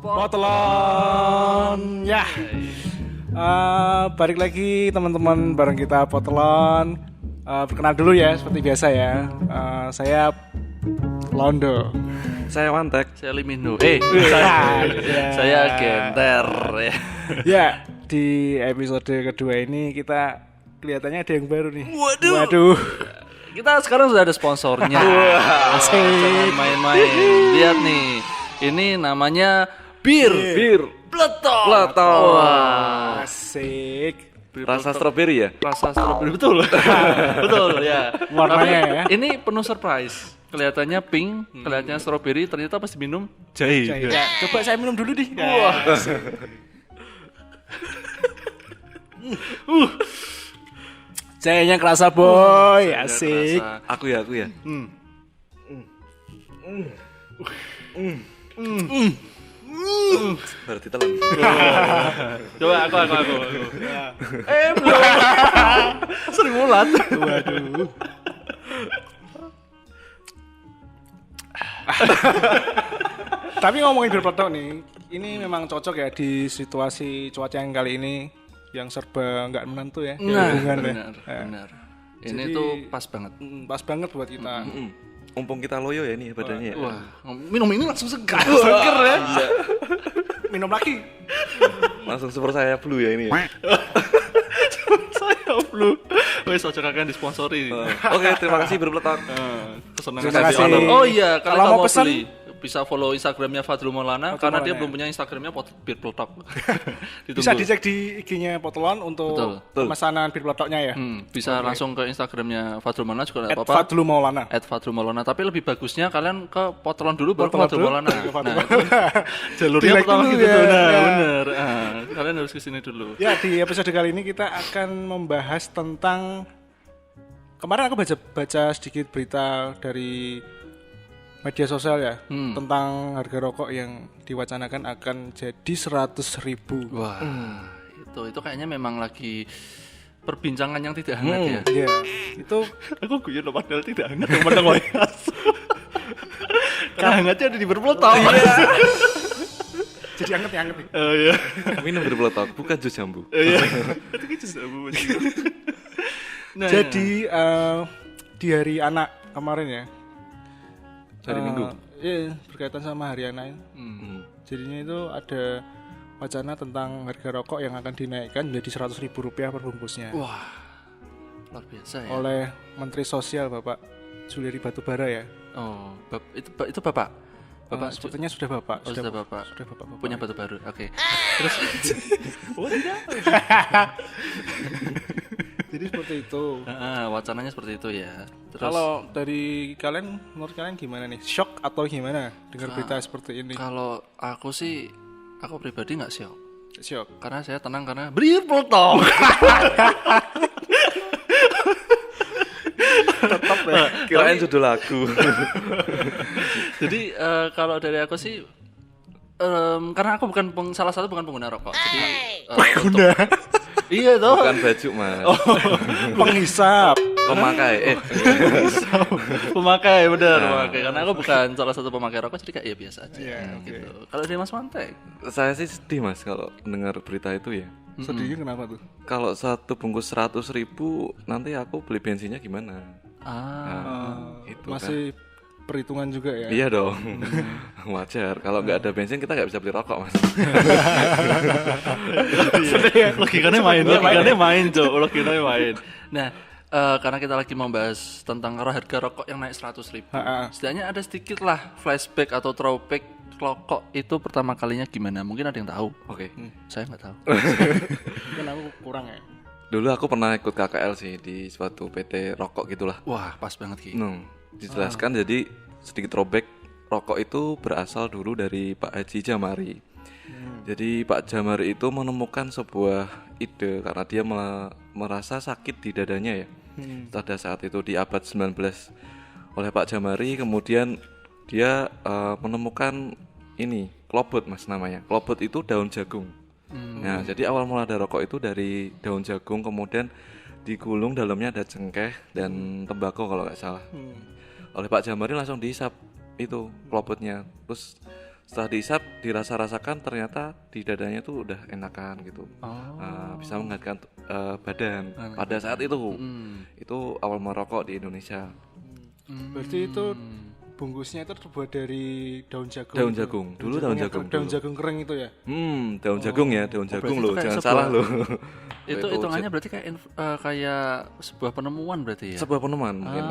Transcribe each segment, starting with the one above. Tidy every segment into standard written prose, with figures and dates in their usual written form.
Potelon ya. Balik lagi teman-teman bareng kita Potelon. Perkenal dulu ya seperti biasa ya. Saya Londo. Saya Wantek. Saya Limino. Saya Genter. Ya, di episode kedua ini kita kelihatannya ada yang baru nih. Waduh. Kita sekarang sudah ada sponsornya. Jangan main-main. Lihat nih. Ini namanya Bir Pletok. Wah. Asik. Rasa stroberi ya? Rasa strawberry betul. Betul ya. Warnanya ya. Ini penuh surprise. Kelihatannya pink, kelihatannya strawberry, ternyata pas diminum jahe. Ya, coba saya minum dulu nih. Wah. Jahenya kerasa boy, asik. Kerasa. Aku ya. Baru ditelan. Coba aku. Belum. Sering mulat. Waduh. Tapi ngomongin bir peletok nih, ini memang cocok ya di situasi cuaca yang kali ini yang serba nggak menentu ya. Hubungan ya. Benar. Ini Jadi, tuh pas banget. Pas banget buat kita. Mumpung kita loyo ya ini badannya. Wah, minum ini langsung segar. Seger ya. Minum lagi. Langsung super saya blue ya ini. Ya. Saya belum. Wes ojo kakek disponsori. Oke, terima kasih berpeletok. Kesenangan Terima saya kasih. diolor. Oh iya, Kalau kalau mau mau pesan, beli bisa follow Instagramnya Fadlul Maulana karena dia belum punya Instagramnya Bir Pletok. Bisa dicek di IG-nya Potelon untuk Betul. pemesanan bir peletoknya ya. Bisa langsung ke Instagramnya Fadlul Maulana juga nggak apa-apa. Fadlul Maulana. @Fadlul Maulana. Tapi lebih bagusnya kalian ke Potelon dulu baru ke Potelon Fadlul dulu, Maulana. ke Fadlul Nah, Maulana. jalurnya Dilek pertama dulu gitu ya. tuh. Nah, Ya. bener. Kalian harus kesini dulu. Ya, di episode kali ini kita akan membahas tentang kemarin aku baca sedikit berita dari media sosial ya tentang harga rokok yang diwacanakan akan jadi 100.000. Wah, itu kayaknya memang lagi perbincangan yang tidak hangat ya. Iya, itu Aku guyon loh padahal tidak hangat yang menang wayas. Karena hangatnya ada di berpeletok. jadi anget nih. Oh iya. Minum berpeletok, bukan jus jambu. Iya. Itu gitu sama Nah, Jadi di hari anak kemarin ya. Hari Minggu. Iya, berkaitan sama hari anak ini. Jadinya itu ada wacana tentang harga rokok yang akan dinaikkan menjadi Rp100.000 per bungkusnya. wah, luar biasa ya. Oleh Menteri Sosial Bapak Juliari Batubara ya. Oh, itu Bapak. Bapak Sepertinya sudah Bapak. Oh, sudah Bapak. Sudah Bapak. Punya batu baru. Oke. Jadi seperti itu. Wacananya seperti itu ya. Terus Kalau dari kalian, menurut kalian gimana nih? Shock atau gimana dengar berita seperti ini? kalau aku sih, aku pribadi nggak shock. Shock. Karena saya tenang karena Bir Pletok. Tetap ya. Kirain judul lagu. Jadi kalau dari aku sih, karena aku salah satu bukan pengguna rokok. Jadi Pengguna. iya toh. Bukan baju, Mas. Penghisap. Pemakai. Pemakai bener. Pemakai. Karena aku bukan salah satu pemakai rokok, jadi kayak ya biasa aja. Iya, Gitu. Kalau dari Mas Mantek, Saya sih sedih, Mas, kalau dengar berita itu ya. Sedihnya kenapa tuh? Kalau satu bungkus 100.000, nanti aku beli bensinnya gimana? Itu Masih perhitungan juga ya. Iya dong, wajar. Kalau nggak ada bensin kita nggak bisa beli rokok, Mas. logikanya main, Jo. Logikanya main. Nah, karena kita lagi membahas tentang harga rokok yang naik 100.000, setidaknya ada sedikit lah flashback atau throwback rokok itu pertama kalinya gimana? Mungkin ada yang tahu. Oke. Saya nggak tahu. Mungkin aku kurang ya. Dulu aku pernah ikut KKL sih di suatu PT rokok gitulah. Wah, pas banget Ki. Dijelaskan jadi sedikit throwback, rokok itu berasal dulu dari Pak Haji Jamari. Jadi Pak Jamari itu menemukan sebuah ide karena dia merasa sakit di dadanya ya. Pada saat itu di abad 19 oleh Pak Jamari, kemudian dia menemukan ini klobot, Mas, namanya. Klobot itu daun jagung. Nah, jadi awal mula ada rokok itu dari daun jagung, kemudian digulung, dalamnya ada cengkeh dan tembakau kalau nggak salah. Oleh Pak Jamari langsung dihisap itu klobotnya. Terus Setelah dihisap, dirasa-rasakan ternyata di dadanya tuh udah enakan gitu. Bisa menghangatkan badan. Pada saat itu, itu awal merokok di Indonesia. Berarti itu bungkusnya itu terbuat dari daun jagung. Daun jagung. Dulu daun jagung. Daun jagung kering itu ya? Daun jagung ya, daun jagung loh. Jangan sebuah, salah loh. Itu hitungannya berarti kayak sebuah penemuan berarti ya? Sebuah penemuan mungkin.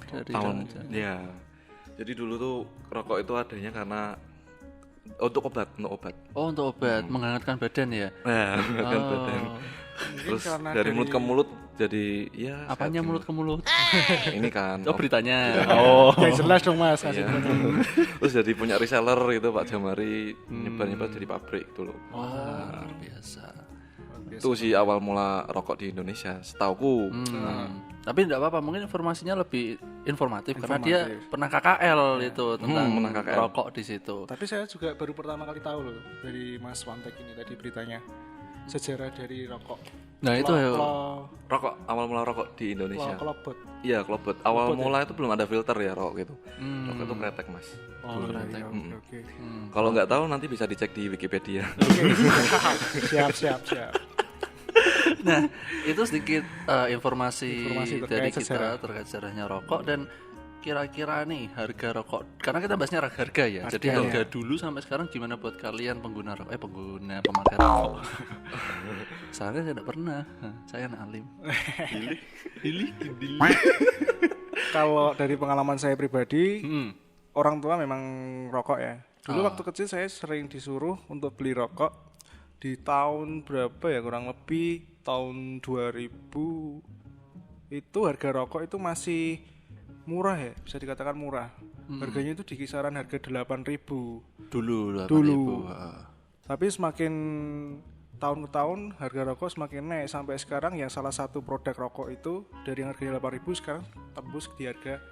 Dari Tahun, ya. Jadi dulu tuh rokok itu adanya karena untuk obat. Oh, untuk obat, menghangatkan badan ya? Nah, menghangatkan badan. Terus dari mulut ke mulut jadi ya. Apanya mulut ke mulut? Ini kan. Oh, beritanya. Yang jelas dong Mas. Iya. Terus jadi punya reseller itu Pak Jamari nyebar jadi pabrik gitu loh. Wah, luar biasa. Itu sih awal mula rokok di Indonesia, setauku. Tapi tidak apa-apa, mungkin informasinya lebih informatif karena dia pernah KKL itu tentang rokok di situ. Tapi saya juga baru pertama kali tahu loh dari Mas Wantek ini tadi beritanya sejarah dari rokok. Nah itu ya. Rokok awal mula rokok di Indonesia. Klobot. Iya klobot. Awal mula itu belum ada filter ya rokok gitu. Rokok itu kretek Mas. Oh kretek. Oke. Kalau nggak tahu nanti bisa dicek di Wikipedia. Siap. Nah, itu sedikit informasi dari kita terkait sejarahnya rokok dan kira-kira nih harga rokok. Karena kita bahasnya harga ya. Jadi harga dulu sampai sekarang gimana buat kalian pengguna rokok? Pemakai rokok. Soalnya saya tidak pernah. Saya anak alim. Dili. Kalau dari pengalaman saya pribadi, orang tua memang rokok ya. Dulu waktu kecil saya sering disuruh untuk beli rokok. Di tahun berapa ya, kurang lebih tahun 2000 itu harga rokok itu masih murah ya, bisa dikatakan murah. Harganya itu di kisaran harga 8.000 dulu. Tapi semakin tahun ke tahun harga rokok semakin naik sampai sekarang yang salah satu produk rokok itu dari yang harganya 8.000 sekarang tembus di harga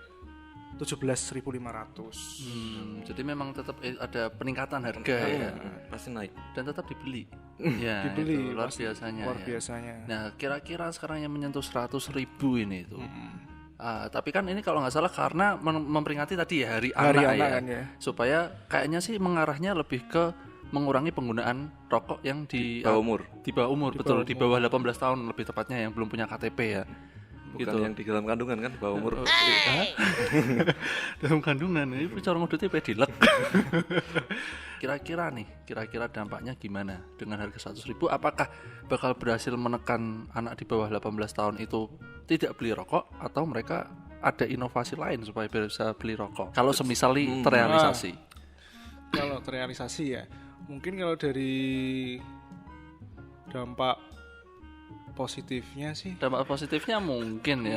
17.500. Jadi memang tetap ada peningkatan harga ya. Pasti naik dan tetap dibeli. Ya, dibeli itu luar biasanya. Luar biasanya. Nah, kira-kira sekarang yang menyentuh 100.000 ini itu. Tapi kan ini kalau nggak salah karena memperingati tadi ya hari anak ya. Kan, ya. Supaya kayaknya sih mengarahnya lebih ke mengurangi penggunaan rokok yang di bawah umur. Betul, di bawah 18 tahun lebih tepatnya yang belum punya KTP ya. Bukan gitu. Yang di dalam kandungan kan bawah umur. Dalam kandungan ini cara ngudutnya pedilek. Kira-kira dampaknya gimana dengan harga 100.000? Apakah bakal berhasil menekan anak di bawah 18 tahun itu tidak beli rokok atau mereka ada inovasi lain supaya bisa beli rokok? Kalau semisal terrealisasi. Kalau terrealisasi ya, mungkin kalau dari dampak positifnya sih. Dampak positifnya mungkin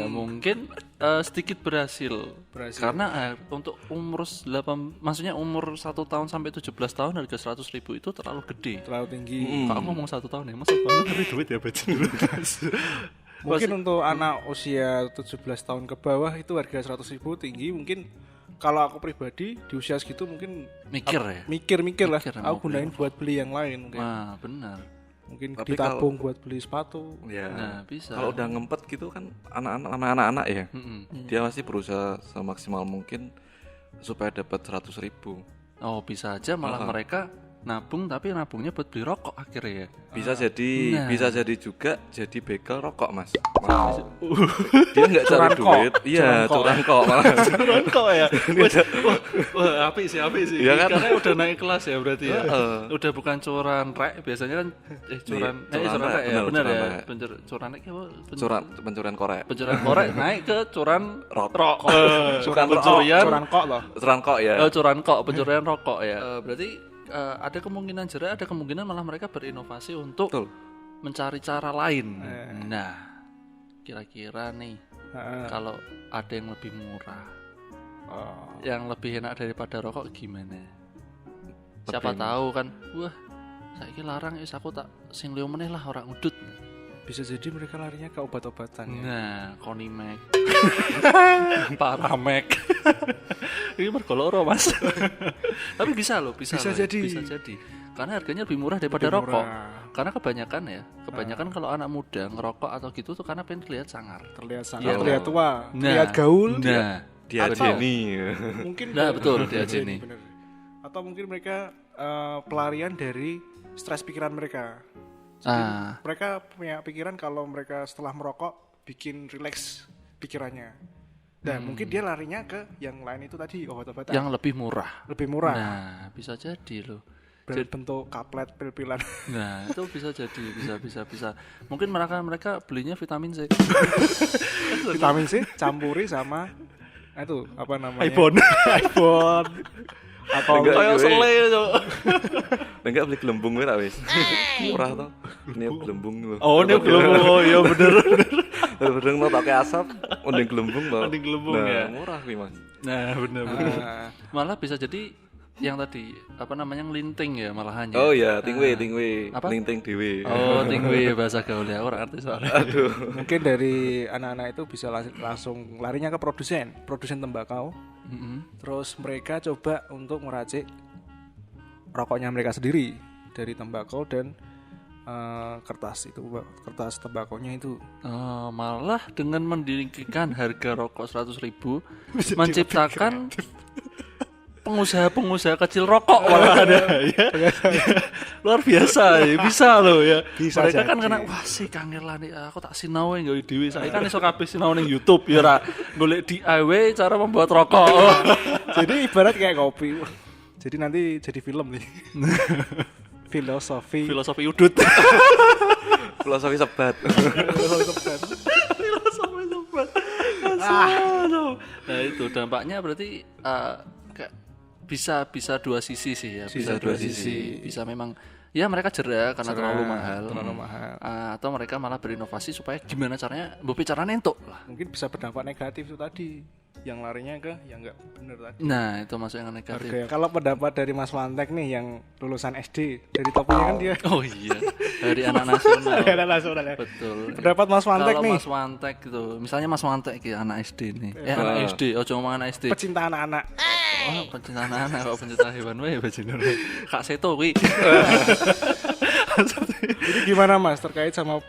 sedikit berhasil. Karena untuk umur 1 tahun sampai 17 tahun harga 100.000 itu terlalu gede. Terlalu tinggi. Kalau ngomong 1 tahun ya, masa tahun ngeri duit ya baca dulu. Mungkin untuk anak usia 17 tahun ke bawah itu harga 100.000 tinggi. Mungkin kalau aku pribadi di usia segitu mungkin mikir lah. Aku gunain buat beli yang lain mungkin. Nah, benar. Mungkin tapi ditabung buat beli sepatu. Ya. Nah, bisa. Kalau udah ngempet gitu kan anak-anak ya. Dia pasti berusaha semaksimal mungkin supaya dapat 100.000. Oh, bisa aja malah mereka nabung tapi nabungnya buat beli rokok akhirnya ya. Bisa jadi juga jadi begal rokok Mas. Dia nggak cari duit. Iya, curang kok malah. Curang kok ya. Wah, apik sih. Ya kan? Karena udah naik kelas ya berarti ya. Udah bukan curan rek, biasanya kan curan rek ya, benar ya. Curan rek apa? Pencurian korek. Pencurian korek naik ke curan rokok. Bukan curan kok loh. Curan kok ya. Curan kok, pencurian rokok ya. Berarti ada kemungkinan ada kemungkinan malah mereka berinovasi untuk mencari cara lain. Nah, kira-kira nih kalau ada yang lebih murah, yang lebih enak daripada rokok gimana? Siapa tahu kan, wah, saiki larang aku tak sing liyo meneh lah orang udut. Bisa jadi mereka larinya ke obat-obatan ya. Nah, Konimek. Paramek. Ini mergoloro Mas. Tapi bisa jadi. Karena harganya lebih murah daripada rokok. Karena kebanyakan kalau anak muda ngerokok atau gitu tuh karena pengen terlihat sangar. Terlihat tua, terlihat gaul. Nah, dia Jenny. Mungkin betul dia Jenny. atau mungkin mereka pelarian dari stres pikiran mereka. Jadi mereka punya pikiran kalau mereka setelah merokok bikin rileks pikirannya. Dan mungkin dia larinya ke yang lain itu tadi, obat-obatan. Yang lebih murah. Lebih murah. Nah, bisa jadi loh. Berbentuk kaplet pil-pilan. Nah, itu bisa jadi, bisa. Mungkin mereka belinya vitamin C. Vitamin C campuri sama itu apa namanya? iPhone. Atau kayak sele itu. Enggak beli gelembung gue wis. Murah toh. Ini gelembung lho. Oh, ini gelembung. Oh, iya bener. Bener mau pakai asap, mending gelembung toh. Mending gelembung ya. Murah kuwi, Mas. Nah, bener. Malah bisa jadi yang tadi apa namanya ngelinting ya malahannya. Oh iya, tingwe. Apa? Linting dhewe. Oh, tingwe bahasa gaul ya, orang artis soalnya. Aduh. mungkin dari anak-anak itu bisa langsung larinya ke produsen tembakau. Terus mereka coba untuk meracik rokoknya mereka sendiri dari tembakau dan kertas tembakonya itu. Malah dengan mendirikan harga rokok 100.000 menciptakan pengusaha kecil rokok malah ada ya. Luar biasa ya, bisa loh ya. Bisa mereka jadi. kan kena wah sih kangelan aku tak sinau nggawe dhewe. Saya kan iso kabeh sinau ning YouTube ya ra. Golek DIY cara membuat rokok. Jadi ibarat kayak kopi. Jadi nanti jadi film nih. Filosofi udut. Filosofi sebat. Nah itu dampaknya berarti kayak bisa dua sisi sih ya. Bisa dua sisi. Bisa memang ya mereka jerah karena terlalu mahal. Atau mereka malah berinovasi supaya gimana caranya caranya entuk lah. Mungkin bisa berdampak negatif itu tadi. Yang larinya ke yang enggak benar tadi. Nah, itu masuk yang negatif. Harga. Kalau pendapat dari Mas Wantek nih yang lulusan SD, dari topinya kan dia. Oh iya, dari anak nasional. Dari anak nasional ya. Betul. Pendapat Mas Wantek kalau nih. Mas Wantek gitu, misalnya Mas Wantek gitu anak SD nih. Anak SD, cuma anak SD. Pecinta anak-anak. Oh, pencinta anak-anak kok pencinta hewan wae bajingan. Kak Seto kuwi. Jadi gimana Mas terkait sama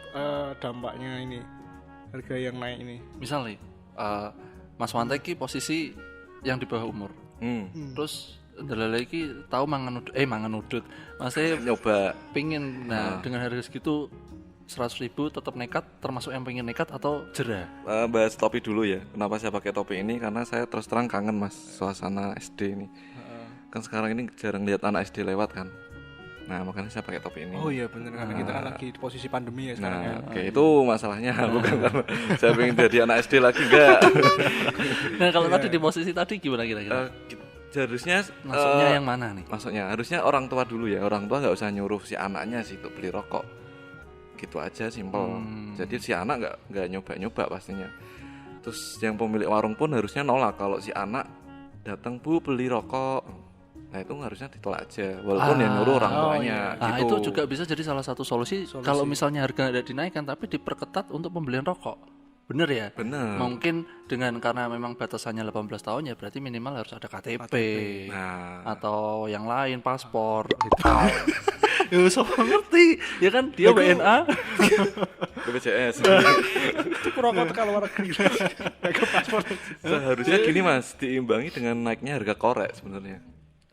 dampaknya ini? Harga yang naik ini. Misalnya Mas Wantek ki posisi yang di bawah umur. Terus ndelele iki tahu mangan udut. Maksudnya Nyoba. pingin dengan harga segitu 100.000 tetap nekat, termasuk yang pengen nekat atau jerah? Bahas topi dulu ya. Kenapa saya pakai topi ini? Karena saya terus terang kangen Mas suasana SD ini. Kan sekarang ini jarang lihat anak SD lewat kan. Nah makanya saya pakai topi ini. Oh iya bener karena kita kan lagi di posisi pandemi ya sekarang ya. Oke, itu masalahnya bukan karena saya pengen jadi anak SD lagi enggak. Nah kalau tadi di posisi tadi gimana kira-kira? Harusnya Masuknya yang mana nih? Maksudnya harusnya orang tua dulu ya. Orang tua nggak usah nyuruh si anaknya sih untuk beli rokok. Gitu aja simple. Jadi si anak nggak nyoba pastinya. Terus yang pemilik warung pun harusnya nolak kalau si anak datang Bu beli rokok. Nah itu harusnya ditolak aja walaupun yang nyuruh orang tuanya Nah gitu. itu juga bisa jadi salah satu solusi. Kalau misalnya harga tidak dinaikkan tapi diperketat untuk pembelian rokok. Bener ya? Bener. Mungkin karena memang batasannya 18 tahun ya berarti minimal harus ada KTP. Nah. Atau yang lain paspor gitu. Ya siapa ngerti ya kan dia WNA BPJS. Rokok tekan luar negeri. Ke paspor. Seharusnya gini Mas, diimbangi dengan naiknya harga korek sebenarnya.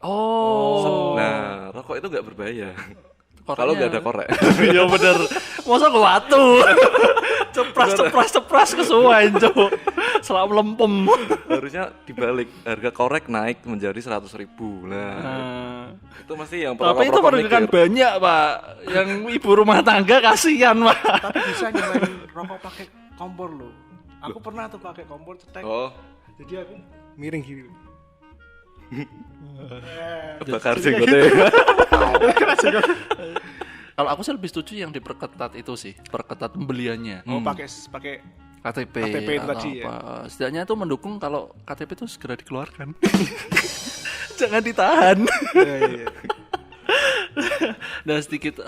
Oh. Nah, rokok itu nggak berbahaya. Koreknya- Kalau nggak ada korek. Iya bener. Masa ke watu. Cepras kesuwen, Cuk. Selak melempem. Harusnya dibalik, harga korek naik menjadi 100.000. Nah, itu mesti yang Tapi itu merugikan banyak, Pak. Yang ibu rumah tangga kasihan, Pak. Tapi bisa nyalain rokok pakai kompor loh. Aku pernah tuh pakai kompor cetek. Oh, Jadi aku miring gini. bakar jenggotnya. Kalau aku sih lebih setuju yang diperketat itu sih, perketat pembeliannya. Oh, pakai KTP itu atau tadi ya? apa. Setidaknya itu mendukung kalau KTP itu segera dikeluarkan. Jangan ditahan. Iya. Dan sedikit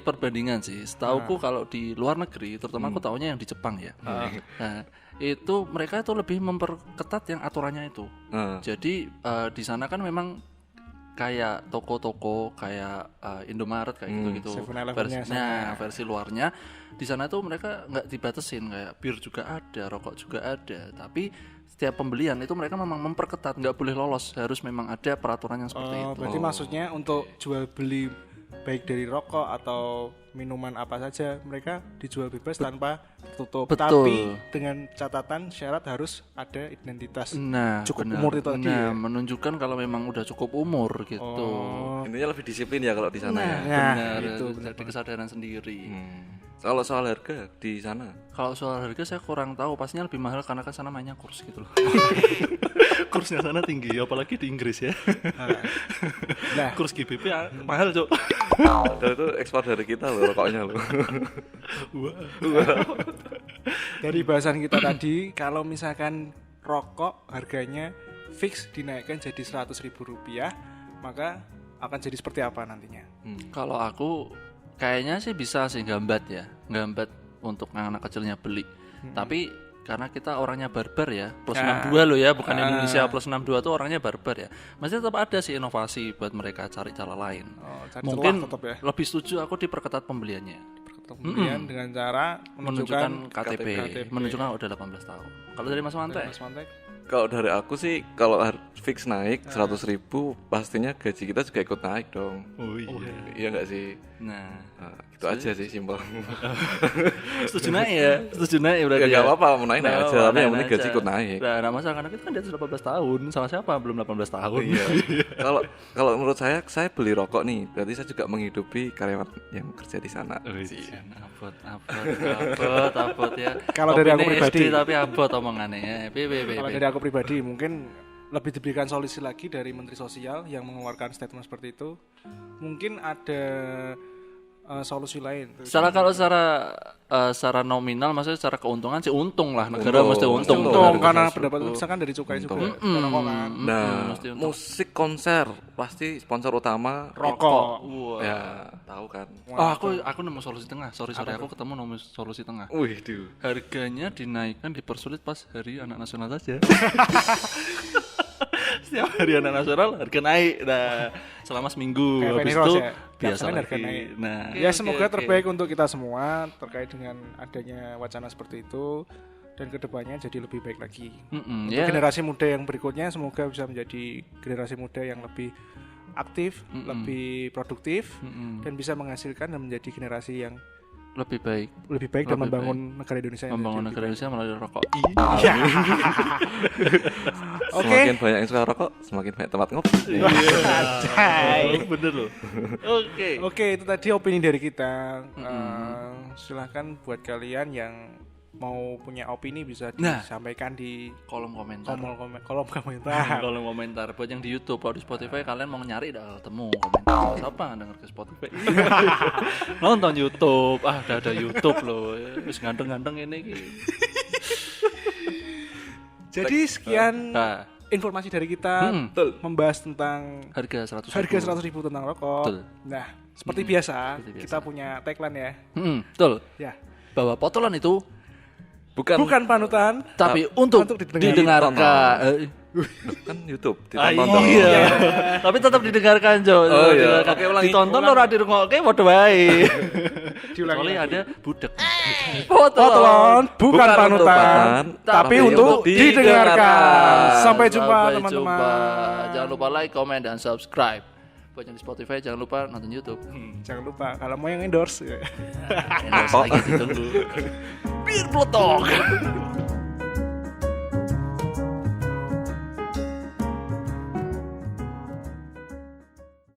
perbandingan sih. Setauku kalau di luar negeri, terutama aku taunya yang di Jepang ya. Nah, itu mereka itu lebih memperketat yang aturannya itu. Jadi di sana kan memang kayak toko-toko kayak Indomaret kayak gitu-gitu. 7-Eleven-nya versi luarnya di sana tuh mereka nggak dibatasin, kayak bir juga ada, rokok juga ada, tapi setiap pembelian itu mereka memang memperketat, nggak boleh lolos, harus memang ada peraturan yang seperti itu. Berarti maksudnya untuk jual beli baik dari rokok atau minuman apa saja mereka dijual bebas tanpa tertutup. Betul. Tapi dengan catatan syarat harus ada identitas cukup umur itu tadi. Nah, menunjukkan kalau memang udah cukup umur gitu. Intinya lebih disiplin ya kalau di sana ya. Benar, itu jadi kesadaran sendiri. Kalau soal harga di sana? Kalau soal harga saya kurang tahu, pastinya lebih mahal karena kan sana mainnya kurs gitu loh. Kursnya sana tinggi, apalagi di Inggris ya. Nah, kurs GBP mahal, Cok. Dan itu ekspor dari kita loh rokoknya loh. dari bahasan kita tadi, kalau misalkan rokok harganya fix dinaikkan jadi Rp100.000, maka akan jadi seperti apa nantinya? Kalau aku kayaknya sih bisa sih gambat untuk anak kecilnya beli. Tapi karena kita orangnya barbar ya, plus 62 loh ya, bukan Indonesia plus 62 tuh orangnya barbar ya. Masih tetap ada sih inovasi buat mereka cari cara lain. Mungkin tetap ya. lebih setuju aku diperketat pembeliannya. Kemudian dengan cara menunjukkan KTP, menunjukkan udah 18 tahun. Kalau dari Mas Mantek? Kalau dari aku sih kalau fix naik 100.000 pastinya gaji kita juga ikut naik dong. Iya nggak sih? Nah, itu aja sih simpel. setuju naik berarti. Ya nggak apa-apa mau naik aja, tapi yang penting gaji ikut naik. Nah, masalah karena kita kan di atas 18 tahun, sama siapa belum 18 tahun. Iya. Kalau menurut saya beli rokok nih, berarti saya juga menghidupi karyawan yang kerja di sana. Abot ya. Kalau dari aku pribadi, tapi abot omongannya ya. Kalau dari aku pribadi mungkin lebih diberikan solusi lagi dari Menteri Sosial yang mengeluarkan statement seperti itu. Mungkin ada solusi lain. Secara nominal, maksudnya secara keuntungan sih untung lah, negara mesti untung karena pendapat misalkan dari cukai juga. Nah, musik konser pasti sponsor utama rokok. Ya, tahu kan. Aku nemu solusi tengah. Sorry aku ketemu nemu solusi tengah. Harganya dinaikkan, dipersulit pas hari anak nasional saja. Setiap hari anak nasional harga naik. Nah, selama seminggu habis itu biasa harga naik. Nah, ya semoga terbaik untuk kita semua terkait dengan adanya wacana seperti itu, dan kedepannya jadi lebih baik lagi. Untuk generasi muda yang berikutnya semoga bisa menjadi generasi muda yang lebih aktif, lebih produktif, dan bisa menghasilkan dan menjadi generasi yang lebih baik dan membangun negara Indonesia melalui rokok. Iya. Semakin banyak yang suka rokok, semakin banyak tempat ngopi. Bener loh. Oke, itu tadi opini dari kita. Silahkan buat kalian yang mau punya opini bisa disampaikan di kolom komentar. Kolom komentar. Buat yang di YouTube, kalau di Spotify kalian mau nyari udah temu komentar. Siapa denger ke Spotify? Nonton YouTube. Udah ada YouTube loh. Wis ganteng-ganteng ini. Jadi sekian informasi dari kita membahas tentang harga 100.000 tentang rokok. Nah, seperti biasa kita punya tagline ya. Betul. Ya. Bahwa potolan itu bukan panutan, tapi untuk didengarkan. Kan YouTube ditonton. Tapi tetap didengarkan, Jo. Oke, ulangi. Ditonton ora dirungokke padha wae. Diulangi. Soalnya ada budek. Potolan bukan panutan, tapi untuk didengarkan. Sampai jumpa teman-teman. Jangan lupa like, comment, dan subscribe. Buat yang di Spotify jangan lupa nonton YouTube. Jangan lupa kalau mau yang endorse. Endorse lagi ditunggu. Bir Plotok.